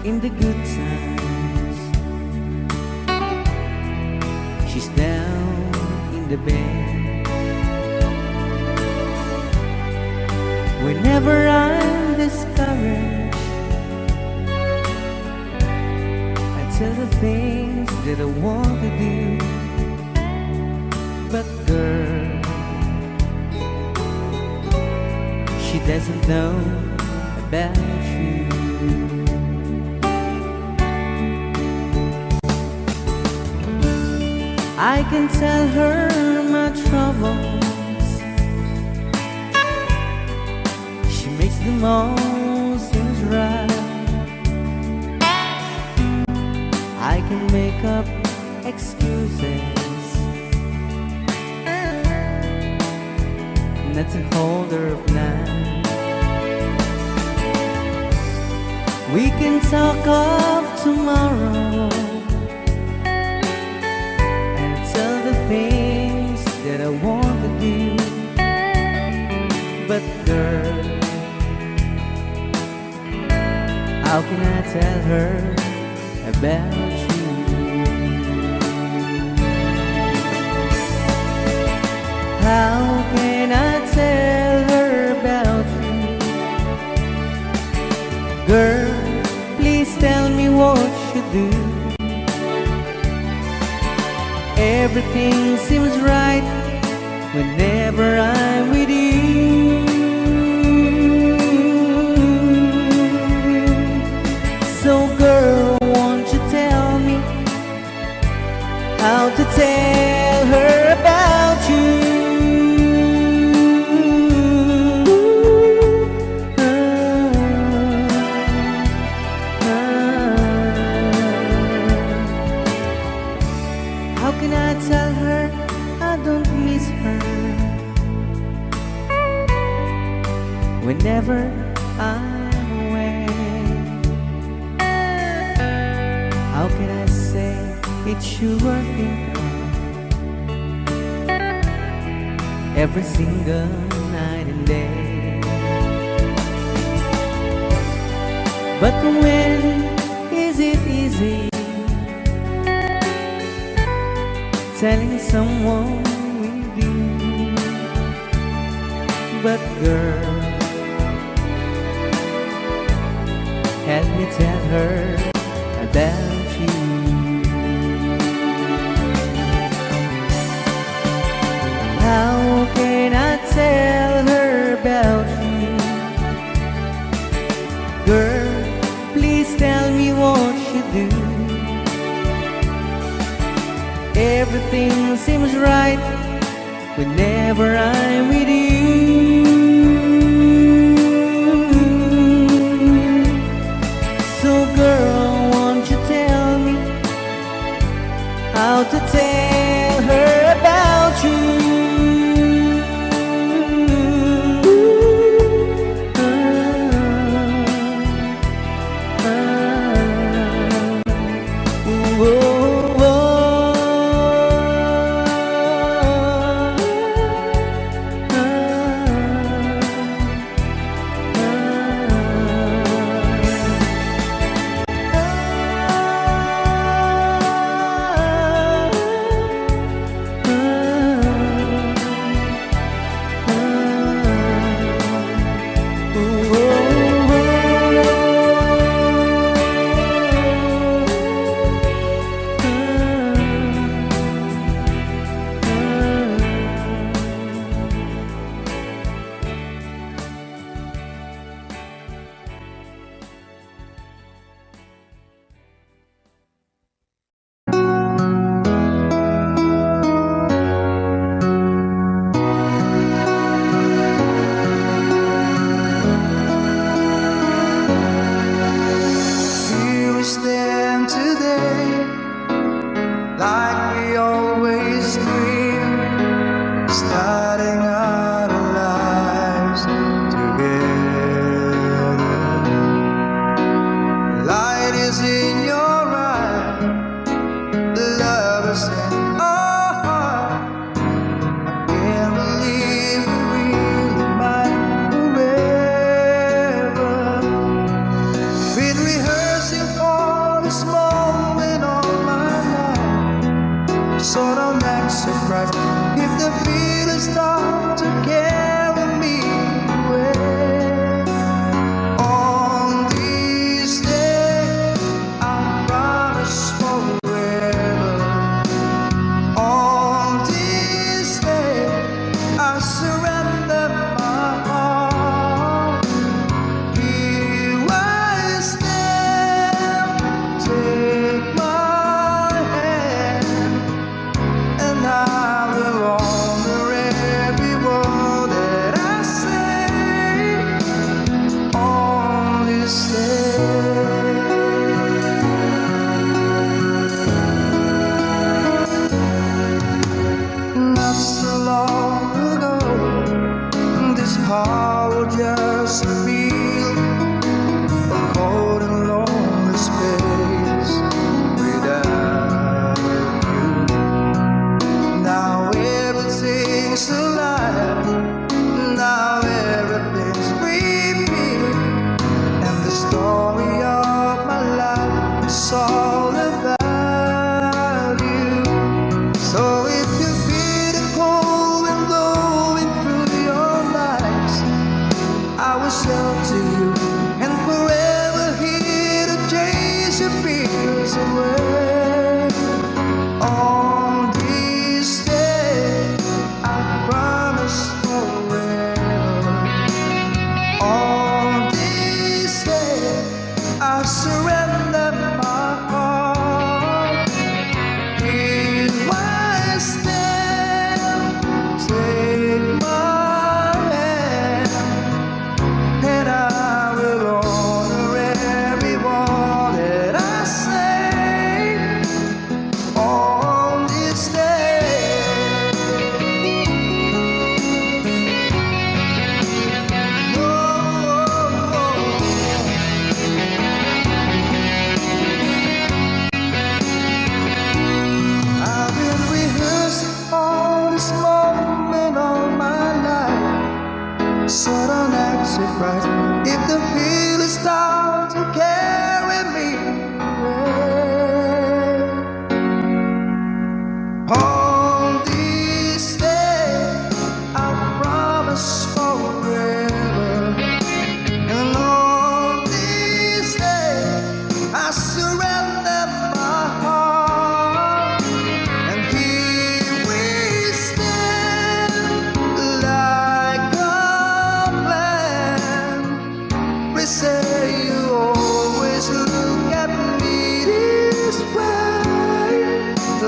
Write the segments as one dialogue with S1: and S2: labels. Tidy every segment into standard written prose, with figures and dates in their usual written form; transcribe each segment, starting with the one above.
S1: in the good times. She's down in the bed. Whenever I'm discouraged, I tell the things that I want to do. But girl, she doesn't know about you. I can tell her my troubles. She makes them all seems right. I can make up excuses not to hold her of night. We can talk of tomorrow and tell the things that I want to do. But girl, how can I tell her about you? How can I tell her about you? Girl, please tell me what you do. Everything seems right whenever I'm with you. So girl, won't you tell me how to tell her about you? How can I tell her I don't miss her whenever I'm away? How can I say it's you I think of every single night and day? But when is it easy telling someone with you? But girl, help me tell her about you. How can I tell her about you? Girl, please tell me what you do. Everything seems right whenever I'm with you. So girl, won't you tell me how to tell her about you?
S2: Been rehearsing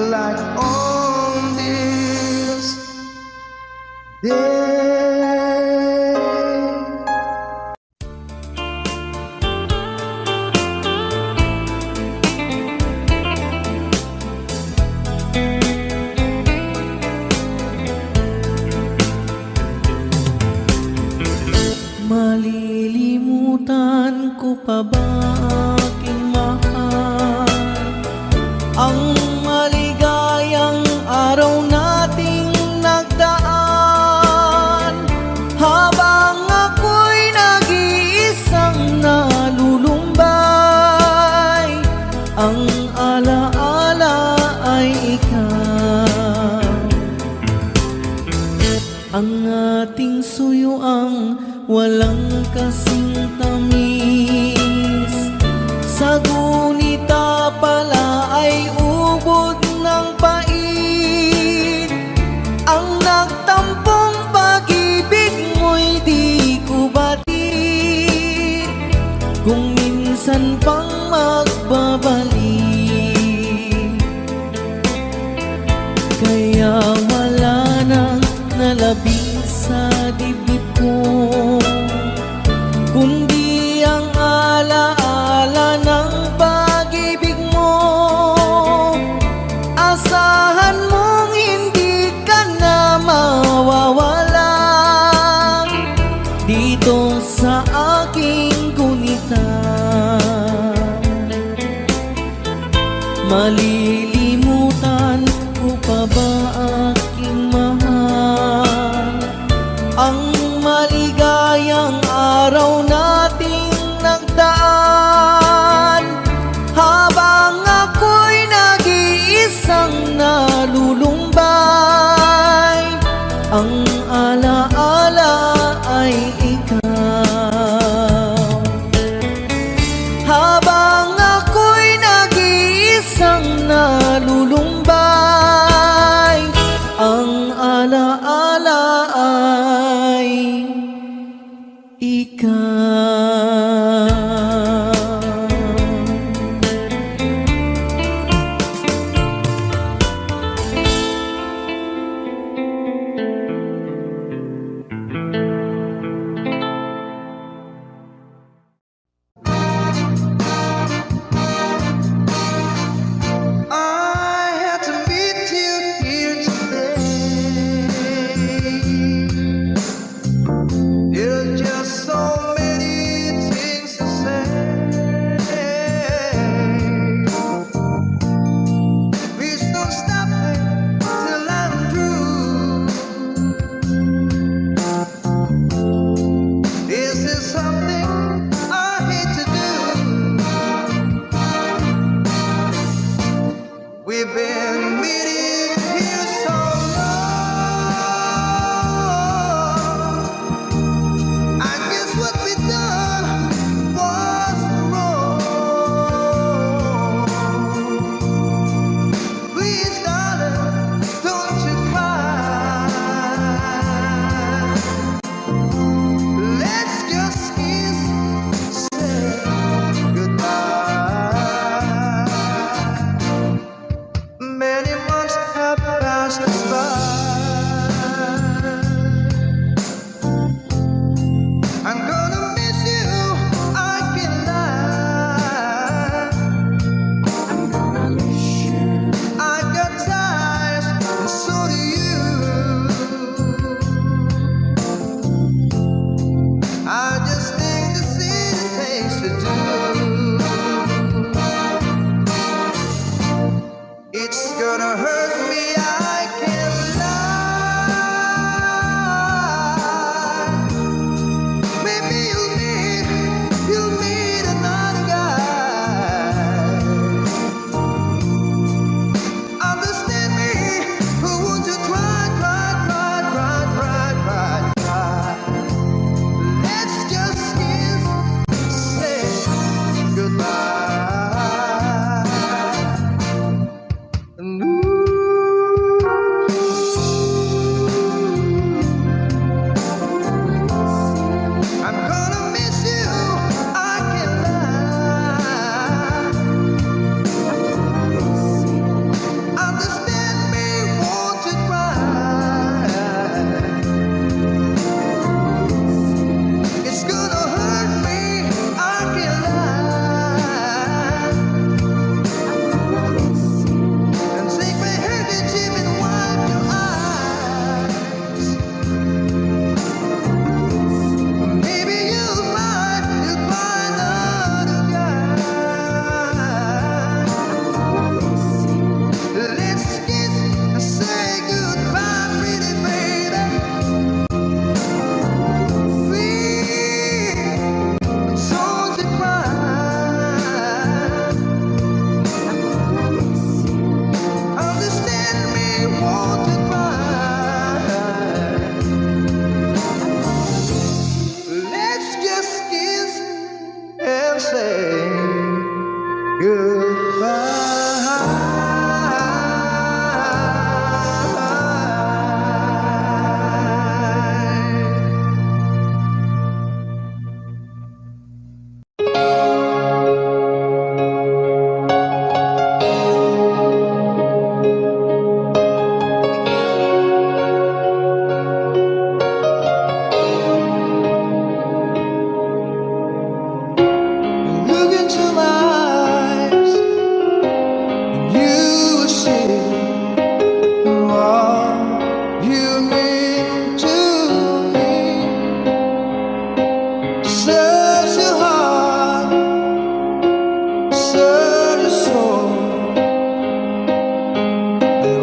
S2: like on this day.
S1: Malilimutan ko pa ba aking mahal ang maligayang araw nating nagdaan, habang ako'y nag-iisang nalulumbay. Ang alaala ay ikaw, ang ating suyuang walang kasing tamis. Sa gunita pala ay ubod ng pait. Ang nagtampong pag-ibig mo'y di ko batid, kung minsan pang magbabalik. Kaya wala nang nalabing sa dibdib ko, kundi ang alaala ng pag-ibig mo. Asahan mong hindi ka na mawawala dito sa aking gunita. Malilimutan ko pa ba aking mahal ang maligayang araw nating nagdaan, habang ako'y nag-iisang nalulumbay. Ang alaala ay ikaw, habang ako'y nag-iisang nalulumbay. Ang alaala ay ikaw.
S2: I had to meet you here today. There's just so many things to say. Please don't stop me till I'm through. This is something I hate to do. We've been meeting here so long. I guess what we done was wrong. Please, darling, don't you cry. Let's just kiss, say goodbye. Many months have passed us by. I'm gonna miss you, I can lie. I'm gonna miss you. I got ties, and so do you. I just think the city takes to do. It's gonna hurt me, I can't lie. Maybe you'll meet another guy. Understand me, who wants to cry, cry, cry, cry, cry, cry, cry. Let's just kiss, say goodbye. Ooh.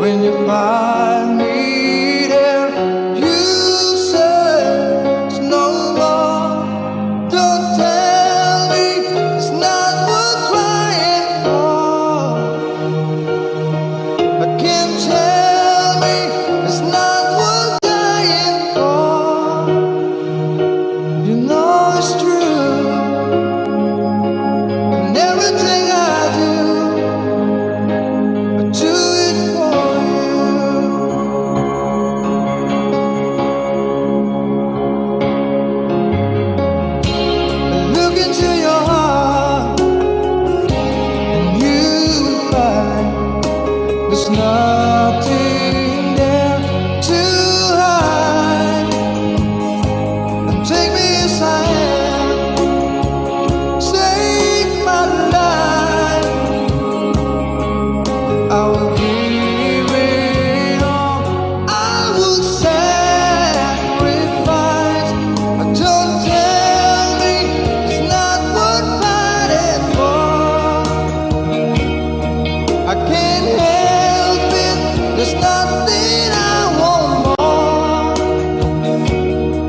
S2: when you find me there. You say it's no more. Don't tell me it's not worth trying for. But can't tell me it's not worth dying for. You know it's true, and everything I do it for you. Look into your heart, and you will find there's nothing there to hide. And take me aside, save my life. I will give it all. I will sacrifice. Don't tell me it's not worth fighting for. I can't help it. There's nothing I want more.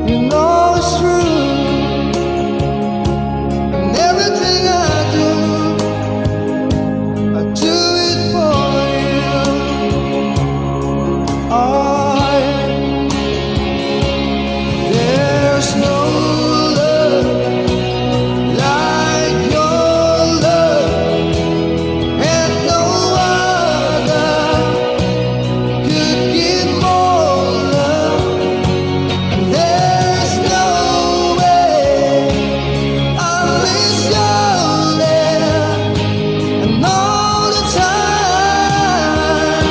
S2: You know it's true, and everything I do it for you. Oh, there's no love like your love, and no other could give more love. And there's no way unless you're there, and all the time,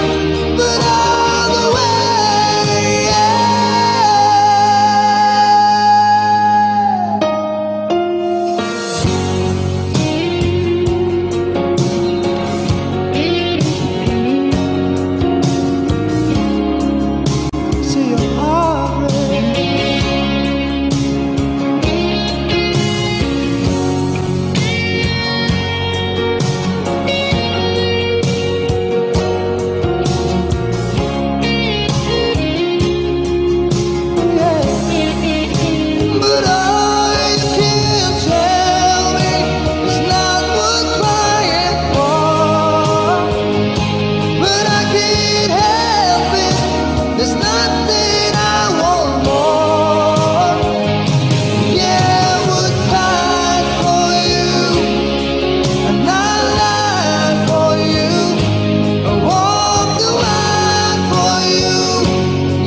S2: but all the way, yeah. See your heart break. But I can't tell me it's not worth crying for. But I can't help it. There's nothing I want more. Yeah, I would fight for you, and I lie for you. I walk the line for you.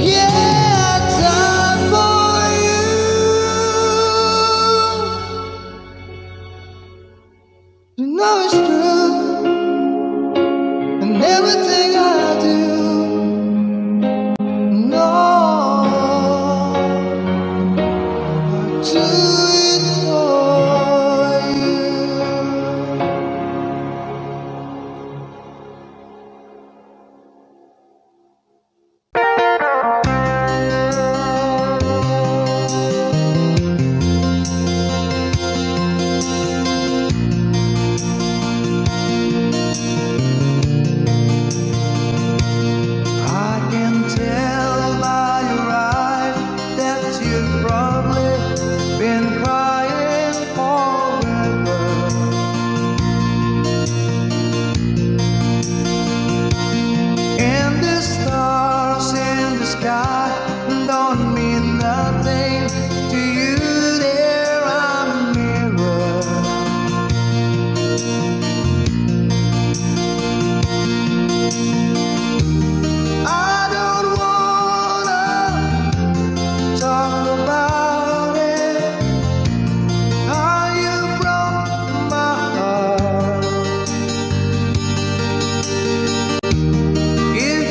S2: Yeah, I die for you. You know it's true, and everything I do, no, I do it for you. I can tell by your eyes that you've probably been crying forever. And the stars in the sky don't mean nothing to you. They're a mirror. I don't wanna talk about it, how you broke my heart. If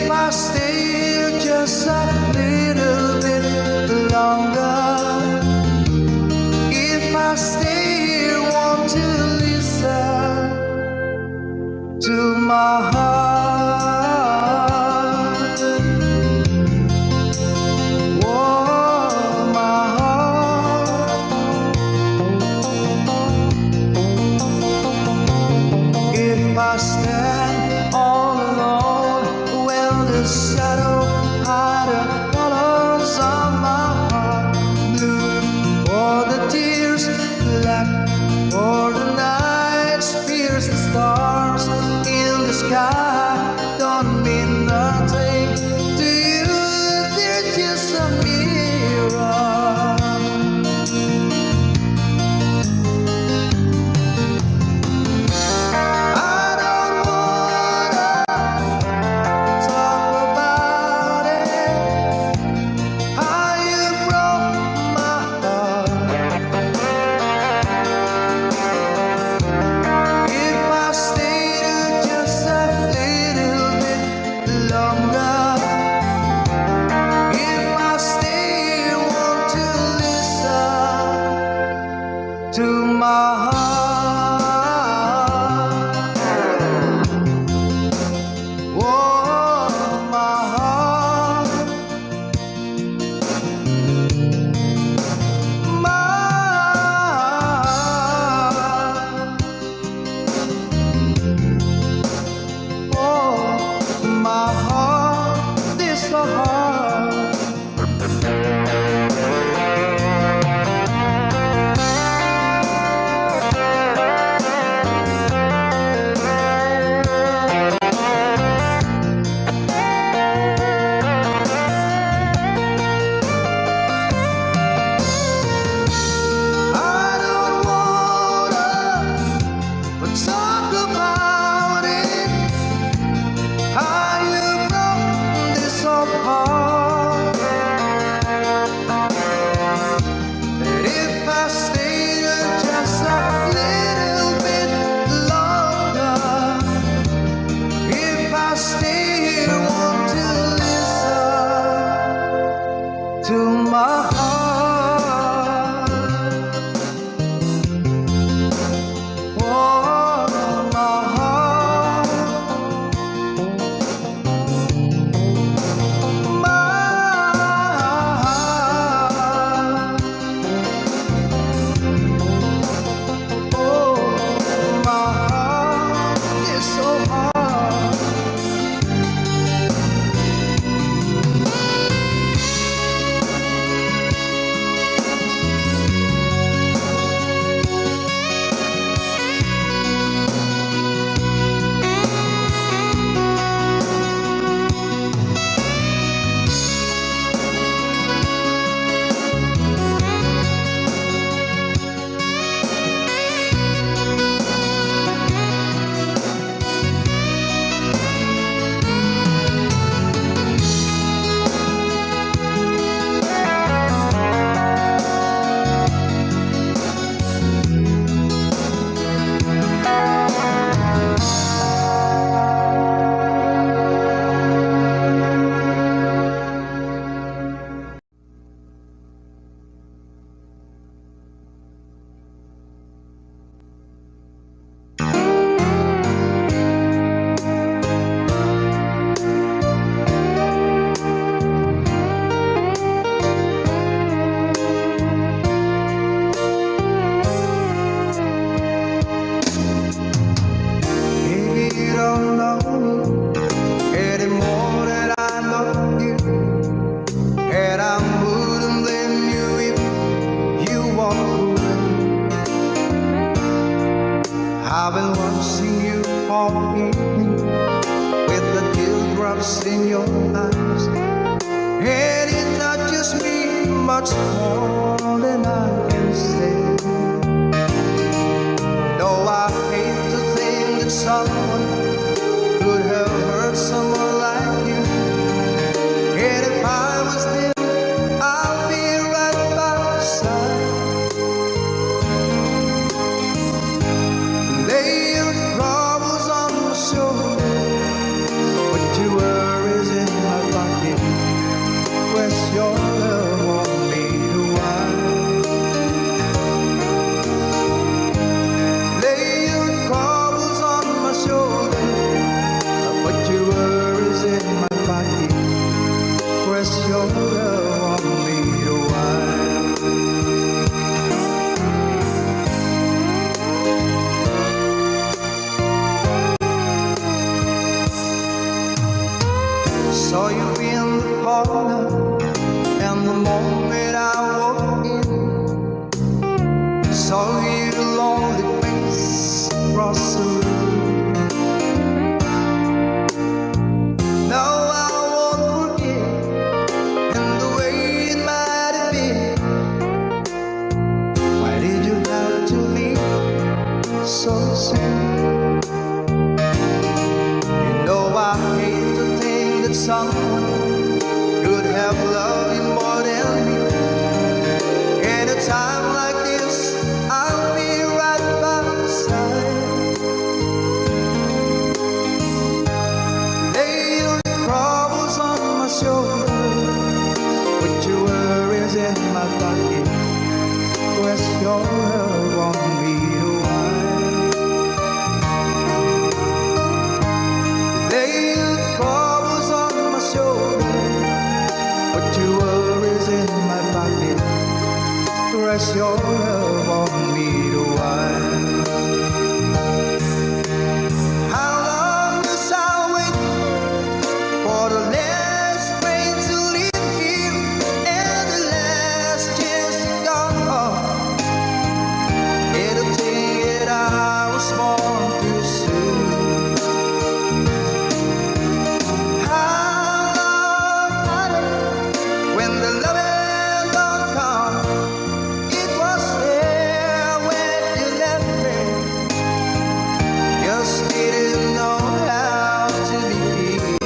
S2: evening with the teardrops in your eyes, and it touches me much more than I can say. Though I hate to think that someone could have hurt someone like you, and if I was there, I'll be right by your side. Lay your troubles on my shoulder, put your worries in my pocket, press your love on me to wine. Lay your troubles on my shoulder, put your worries in my pocket, press your love on me to wine. Saw you in the corner, and the moment I walked in, saw your lonely face across the room. Now I won't forget, and the way it might have been. Why did you have to leave so soon? You know I hate to think that someone could have loved you more than me. At a time like this, I'll be right by your side. Lay your troubles on my shoulder, put your worries in my pocket, press your love on me to wine. Lay your troubles on my shoulder, put your worries in my pocket, press your love on me to wine. How long must I wait for the last train to leave here and the last chance to go? It'll take it I was born too soon. How long, honey, when the loving don't come? It was there when you left me. Just didn't know how to begin.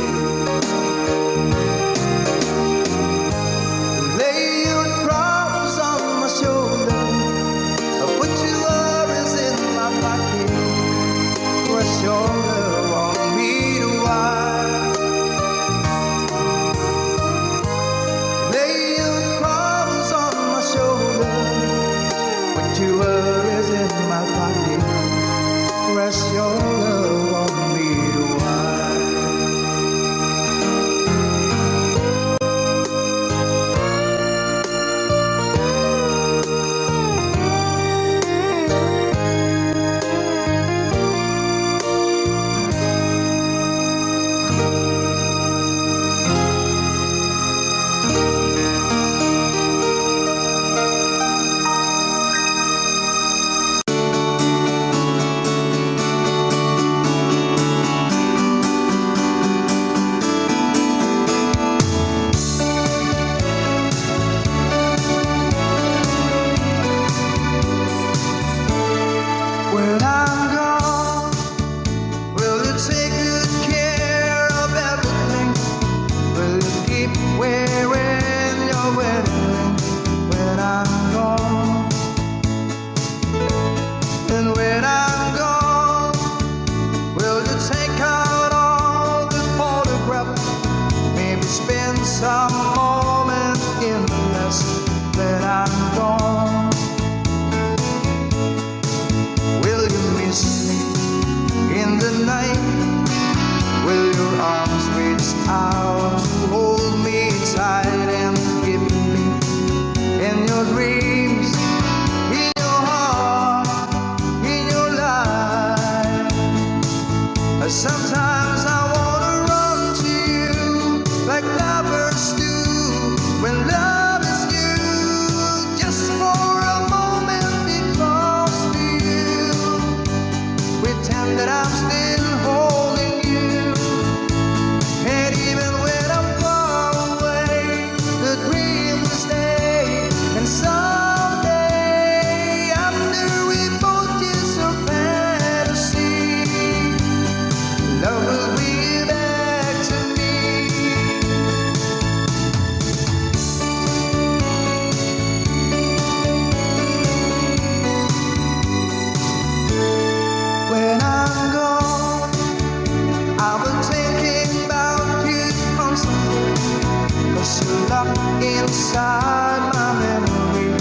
S2: stuck inside my memory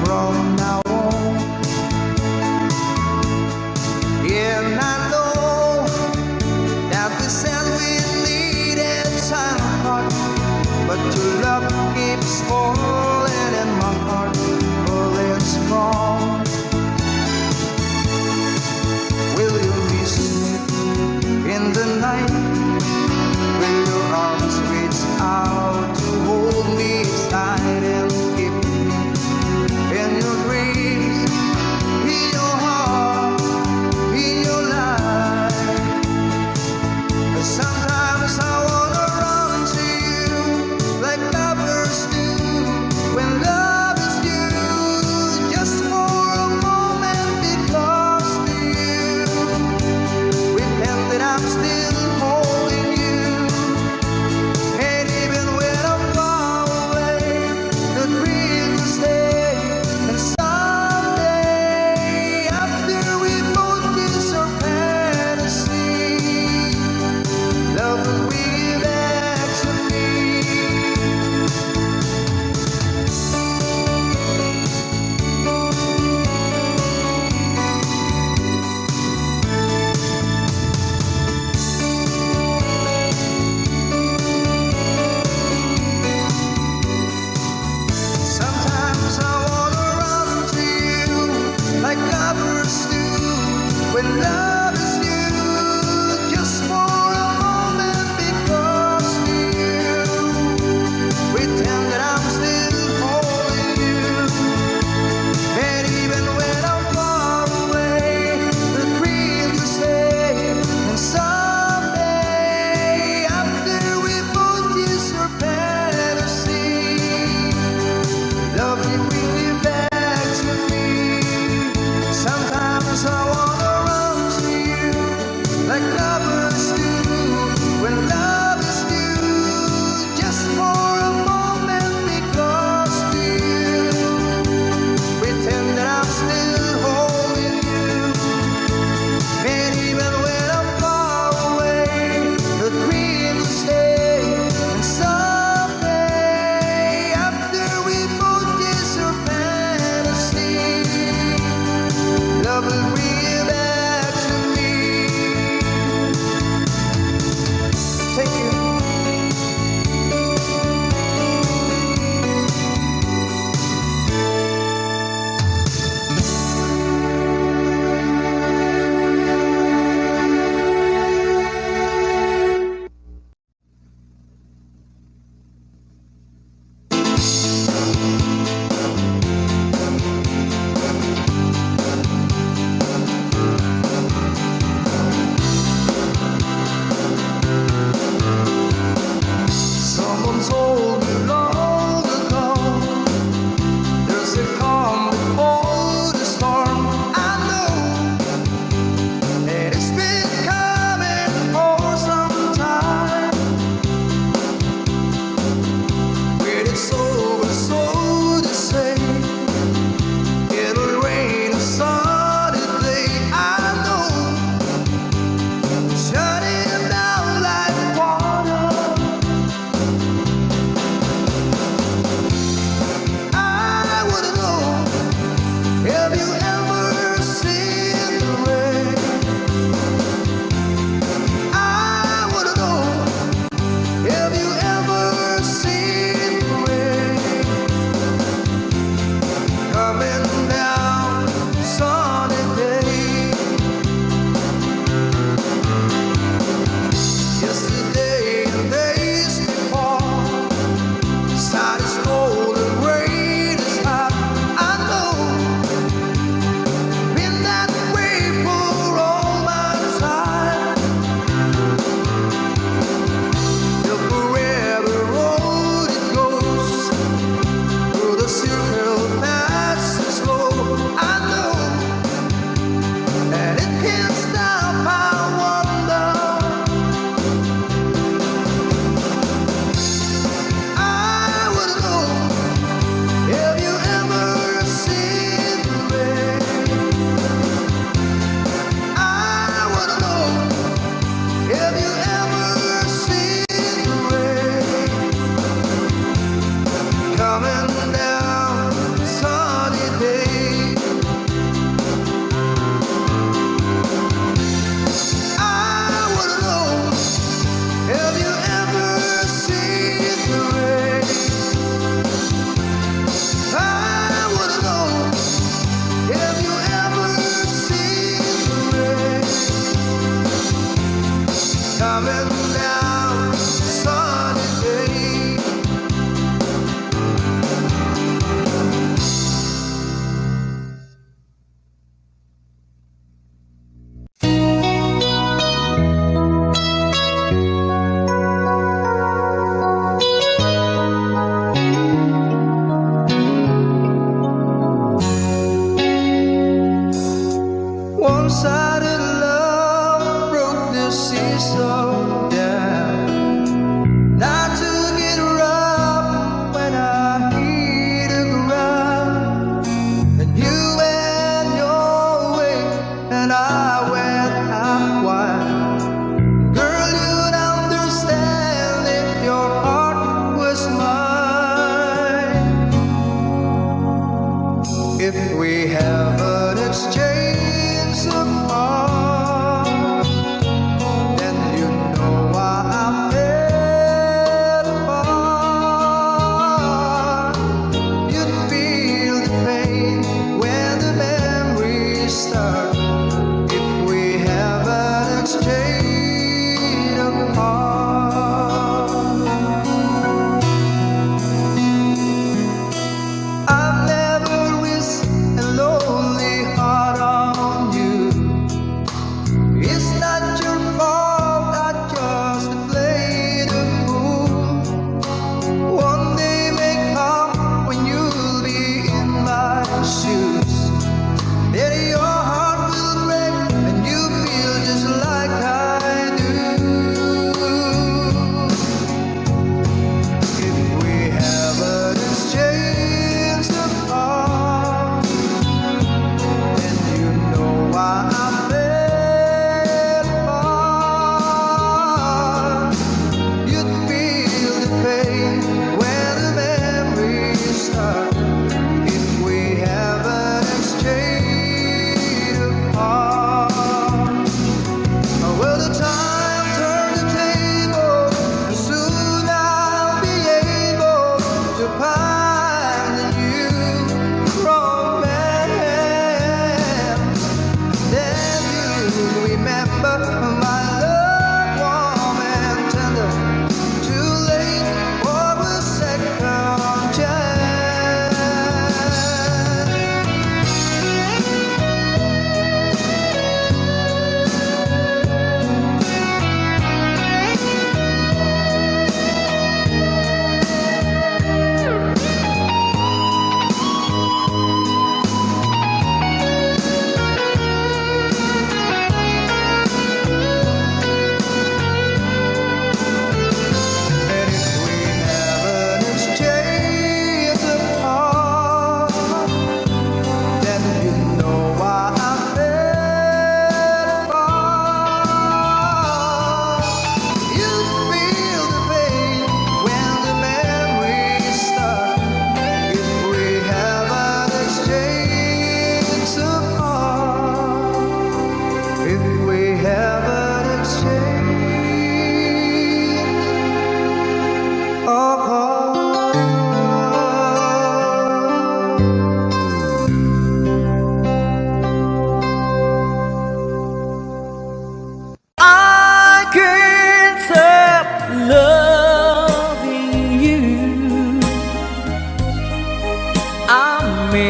S2: from now on. And I know that we said we needed time apart, but your love keeps falling in my heart, falling strong. Will you miss me in the night when your arms reach out to hold me tight and keep me in your dreams, in your heart, in your life? Sometimes I wanna run to you like lovers do when love is due, just for a moment be close to you. Pretend that I'm still home.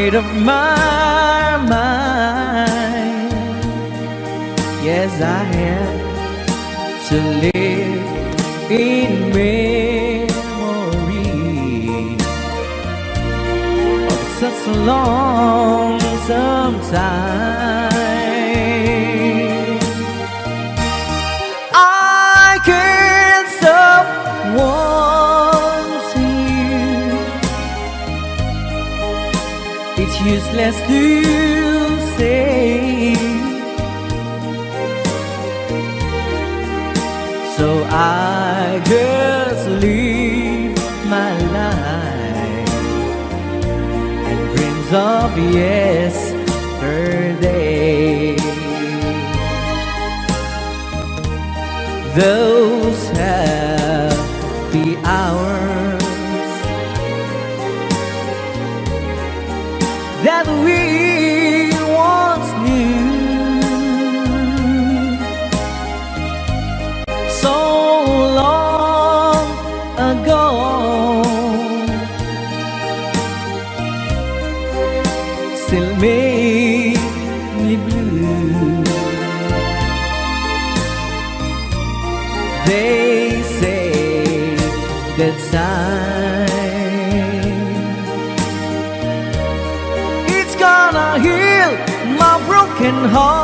S1: made up my mind. Yes, I have to live in memory of such a lonesome time. I can't stop wanting you. It's useless to say, so I just live my life and dreams of yesterday. Those happy hours that we once knew, so long ago, still make me blue. They say that time, it's gonna heal my broken heart.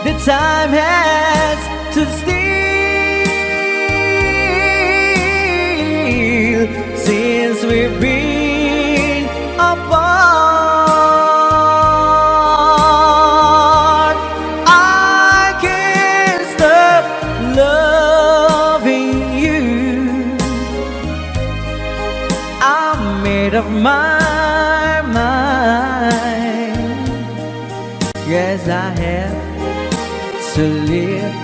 S1: The time has to steal since we've been apart. I can't stop loving you. I'm made up my mind. Yes, I have to live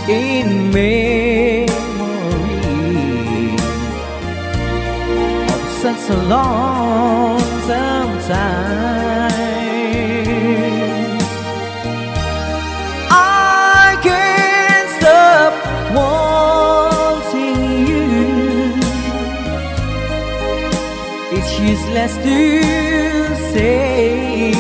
S1: in memory of such a lonesome time. I can't stop wanting you. It's useless to say,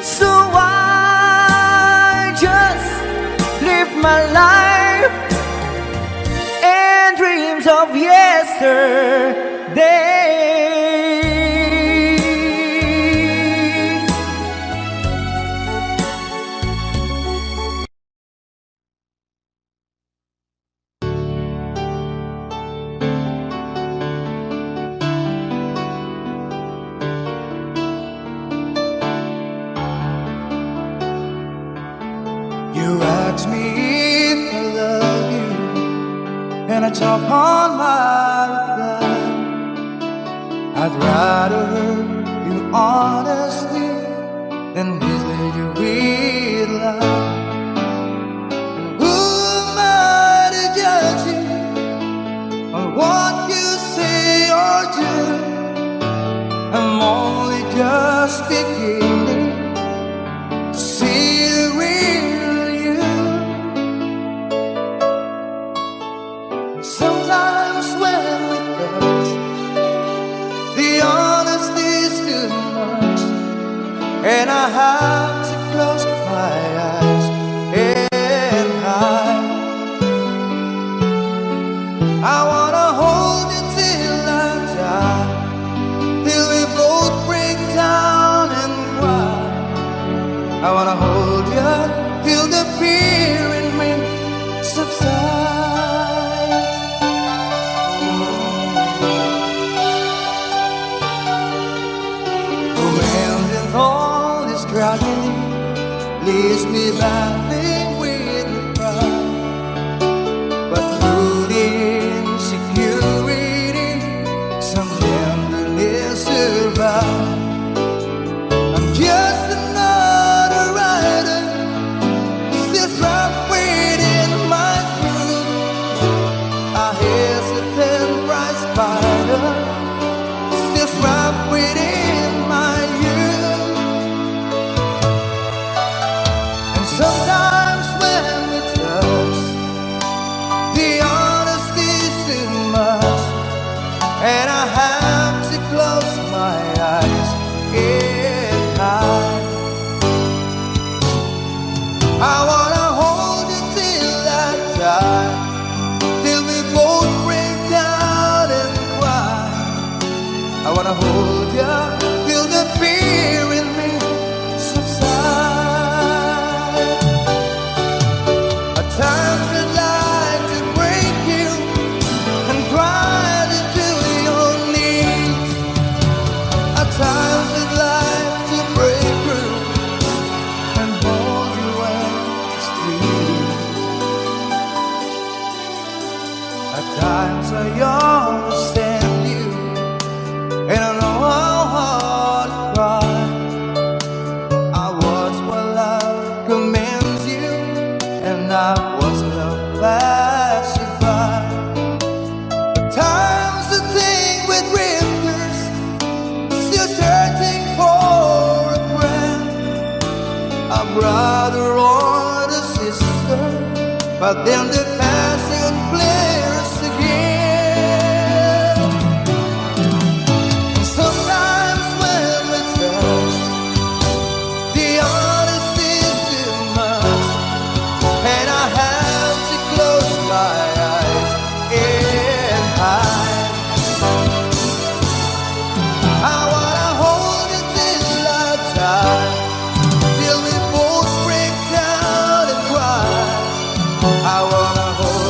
S1: so I just live my life and dreams of yesterday.
S2: You ask me if I love you, and I talk on my reply. I'd rather hurt you honestly than mislead you with lies. And who am I to judge you on what you say or do? I'm only just beginning to see the real you. Sometimes when we touch, the honesty's too much, and I have to close my eyes and hide. I wanna hold you till I die, till we both break down and cry. I wanna hold you till the fear in me subsides. Romance and all this tragedy leaves me battling with the pride, but through the insecurity, some tenderness survives. I'm just another rider, still trapped within my groove. A hesitant bright spider, still trapped within my youth. And sometimes I wanna hold you till that time, till we both break down and cry. I wanna hold you till the fear in me subsides. At times I'd like to break you and cry into your knees. At times I'd like to break through and hold you and squeeze. At times I understand you, and I know how hard to cry. I was what love commands you, and I was love pacified. At times the thing with drifters, still searching for a friend, a brother or a sister, but then the passion flares again. Sometimes when we touch, the honesty is too much, and I have to close my eyes and hide. I wanna hold you till I die, till we both break down and cry. I wanna hold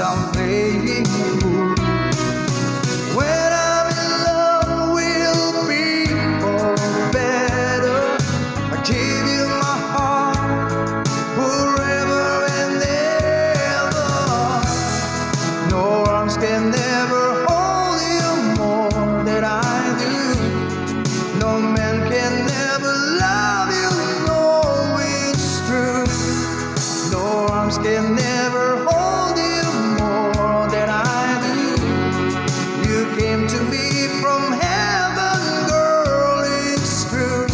S2: I'm playing fool. When I'm in love, we'll be for better. I give you my heart forever and ever. No arms can never hold you more than I do. No man can never love you, no, it's true. No arms can never hold you more than I do. You came to me from heaven, girl, it's true.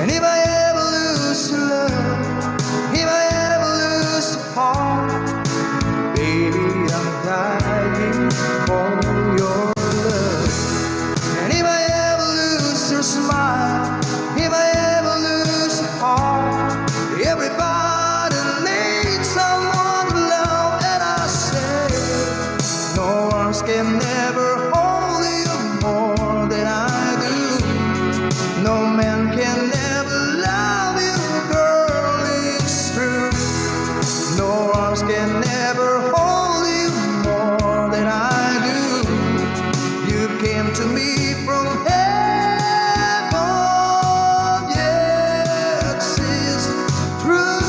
S2: And if I ever lose love, if I ever lose heart, baby, I'm dying for your love. And if I ever lose your smile, if I ever lose your heart, everybody needs someone to love, and I say, no arms can never hold you more than I do. No man can never love you, girl, it's true. No arms can never hold you more than I do. You came to me from heaven, yes, it's true.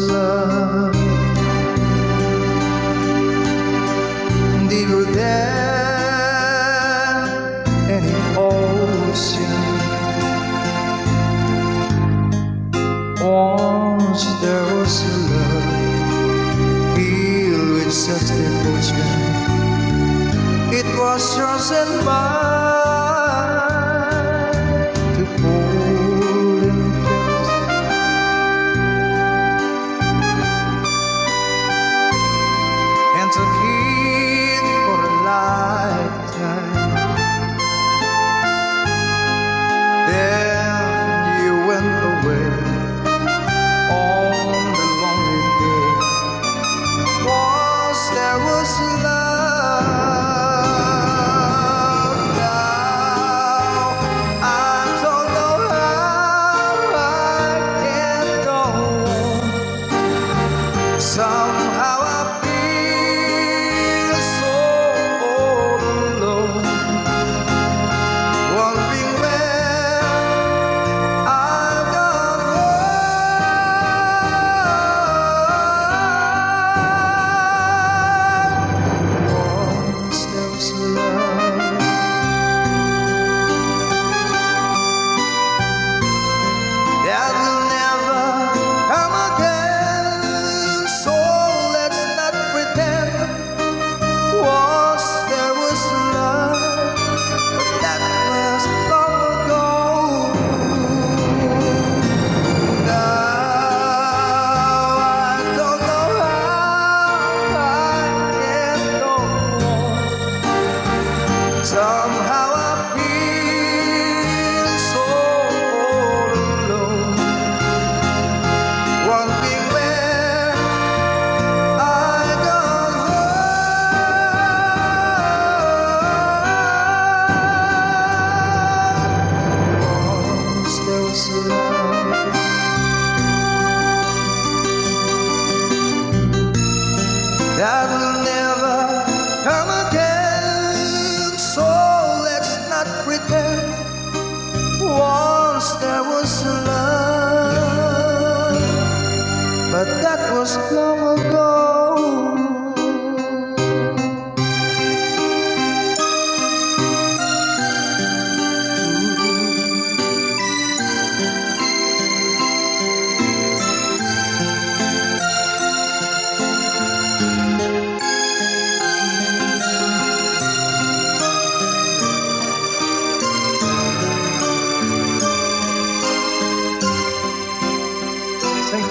S2: love deeper than any ocean. Once there was a love filled with such devotion. It was yours and mine to hold and kiss. And to keep for a lifetime. Then you went away on the lonely day. Was there was love. Now I don't know how I can go on. Somehow I feel so all alone, wondering where I've gone wrong. Once there was love that will never come again. So let's not pretend. Was there was love, but that was long ago. Now I don't know how I can go on. Somehow I feel so all alone, wondering where I gone wrong. Once there was love that will never come again. So let's not pretend. Once there was love, but that was long ago. Sing.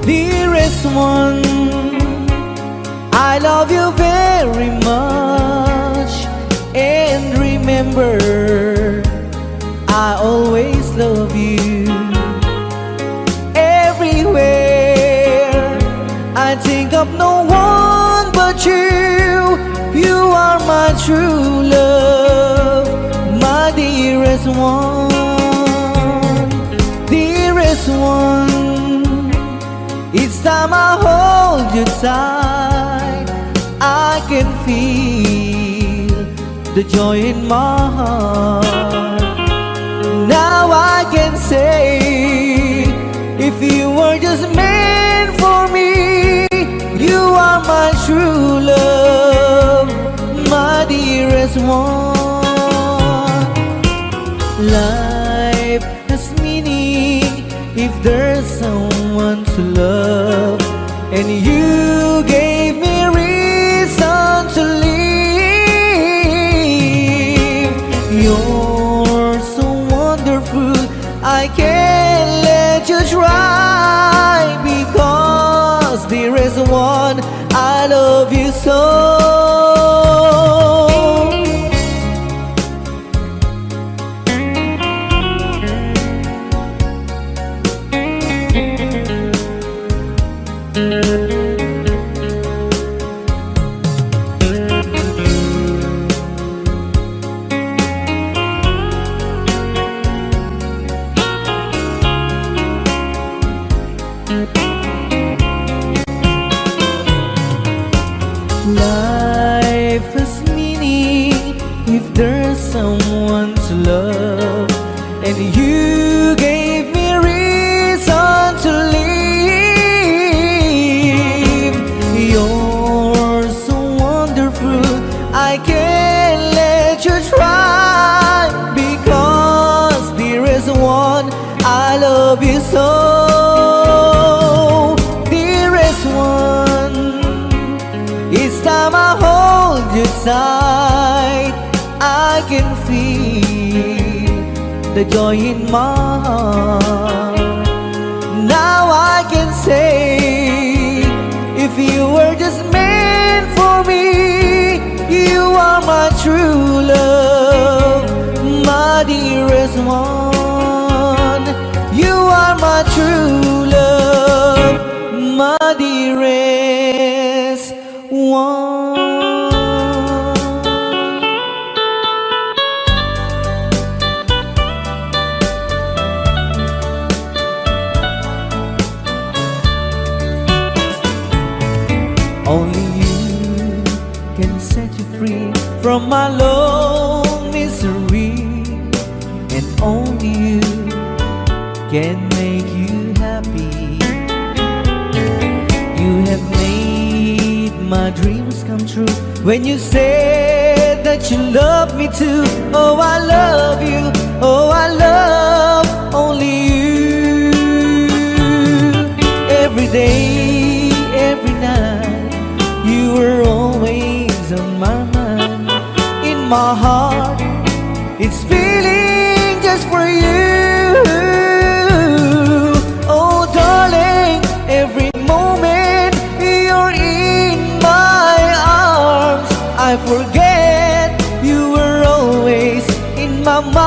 S1: Dearest one, I love you very much. And remember, I always love you. Everywhere I think of no one but you. You are my true love, my dearest one. Dearest one, each time I hold you tight, I can feel the joy in my heart. Now I can say, if you were just meant for me, you are my true love, my dearest one. Life has meaning if there's someone to love, and you gave me reason to live. You're so wonderful, I can't let you try, because there is one, I love you so. and you gave me reason to live. You're so wonderful, I can't let you try, because there is one I love you so. There is one, each time I hold you tight, I can feel the joy in my heart. Now I can say, if you were just meant for me, you are my true love, my dearest one. You are my true love, my dearest one. Only you can set you free from my long misery, and only you can make you happy. You have made my dreams come true when you said that you love me too. Oh, I love you, oh, I love only you. Every day, every night, you were always on my mind. In my heart, it's feeling just for you. Oh darling, every moment you're in my arms, I forget you were always in my mind.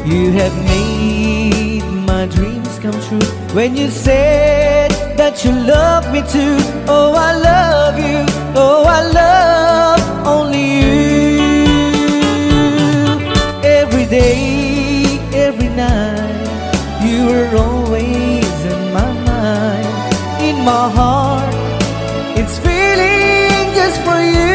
S1: You have made my dreams come true when you said that you love me too. Oh, I love you, oh, I love only you. Every day, every night, you were always in my mind. In my heart, it's feeling just for you.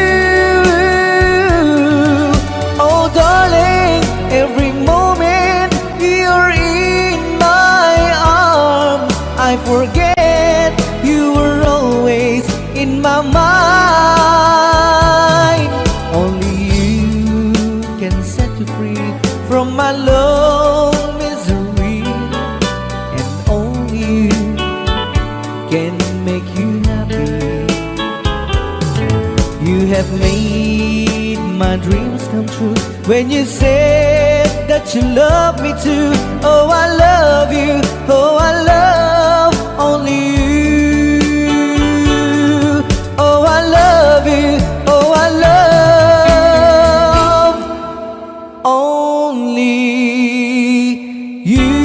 S1: Oh darling, every moment you're in my arms, I forget you were always in my mind. Only you can set you free from my long misery, and only you can make you happy. You have made my dreams come true when you said that you love me too. Oh, I love you, oh, I love only you. Oh, I love you, oh, I love only you.